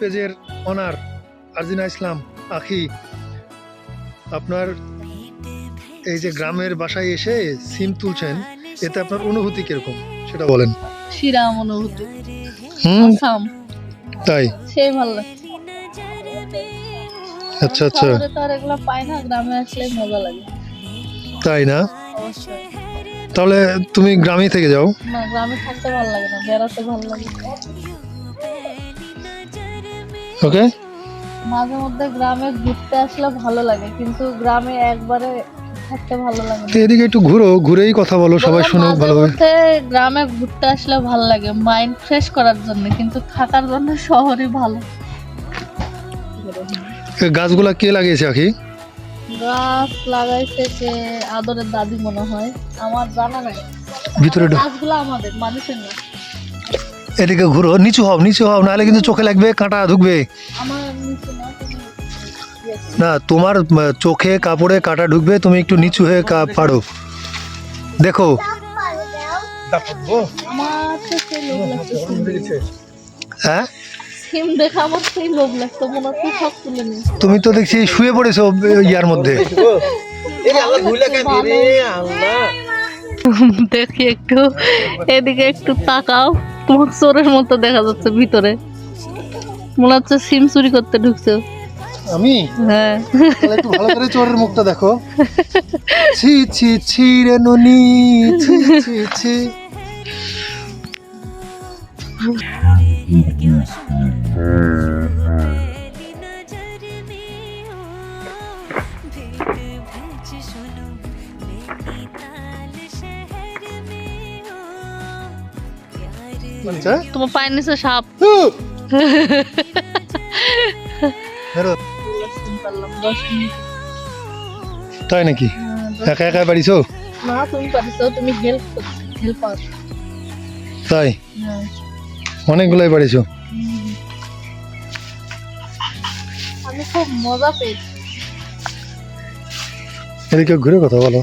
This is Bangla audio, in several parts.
পেজের অনার আরজিনা ইসলাম আখি, আপনার এই যে গ্রামের বাসায় এসে সিম তুলছেন, এতে আপনার অনুভূতি কিরকম সেটা বলেন। শিরাম অনুভূতি। তাই? সেই ভালো লাগে। আচ্ছা আচ্ছা, শহরে তো আর এগুলো পাই না, গ্রামে আসলে মজা লাগে। তাই না? অবশ্যই। তাহলে তুমি গ্রামেই থেকে যাও? না, গ্রামে থাকতে ভালো লাগে না, বেড়াতে ভালো লাগে। ওকে। মাঝে মধ্যে গ্রামে ঘুরতে আসলে ভালো লাগে, কিন্তু গ্রামে একবারে থাকতে ভালো লাগে তো না। এদিকে একটু ঘুরো, ঘুরেই কথা বলো, সবাই শুনুক মাঝে ভালোভাবে। মধ্যে গ্রামে ঘুরতে আসলে ভালো লাগে মাইন্ড ফ্রেশ করার জন্য, কিন্তু থাকার জন্য শহরই ভালো। এই গাছগুলা কে লাগিয়েছে আখি? গাছ লাগাইছে কে? আদরের দাদি মনে হয়, আমার জানা নাই। ভিতরে গাছগুলো আমাদের, মানুষের না। এদিকে ঘুরো, নিচু হও, নিচু হও, নাহলে কিন্তু চোখে লাগবে, কাঁটা ঢুকবে। আমার নিচে না, তুমি না, তোমার চোখে কাপড়ে কাঁটা ঢুকবে, তুমি একটু নিচু হয়ে পারো, দেখো। আমার তো সেই লোভ লাগছে। হ্যাঁ, সিম দেখা আমার সেই লোভ লাগছে, মনে হচ্ছে সব তুলে নিই। তুমি তো দেখছি শুয়ে পড়েছো ইয়ার মধ্যে। দেখি একটু এদিকে একটু তাকাও, তোমার চোরের মতো দেখা যাচ্ছে ভিতরে, মনে হচ্ছে সিম চুরি করতে ঢুকছো। আমি? হ্যাঁ। তাহলে একটু ভালো করে চোরের মুখটা দেখো। ছি ছি ছি রে ননি, ছি ছি ছি। আচ্ছা, তোমার পায়ের নিচে সাপ। বেরো। 10 মিনিট। তাই নাকি? একা একা বাড়িছো? না, তুমি পারিছো, তুমি হেল্পার। তাই? অনেকগুলাই বাড়িছো? আমি খুব মজা পেয়েছি। এদিকে ঘুরে কথা বলো।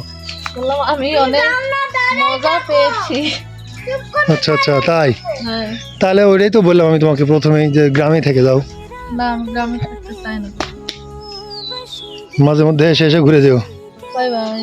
বললাম আমি অনেক মজা পেয়েছি। আচ্ছা আচ্ছা, তাই? হ্যাঁ। তাহলে ওইটাই তো বললাম আমি তোমাকে প্রথমেই, যে গ্রামে থেকে যাও, না, আমি গ্রামে থাকতে চাই না। মাঝে মধ্যে এসে এসে ঘুরে যেও। Bye bye.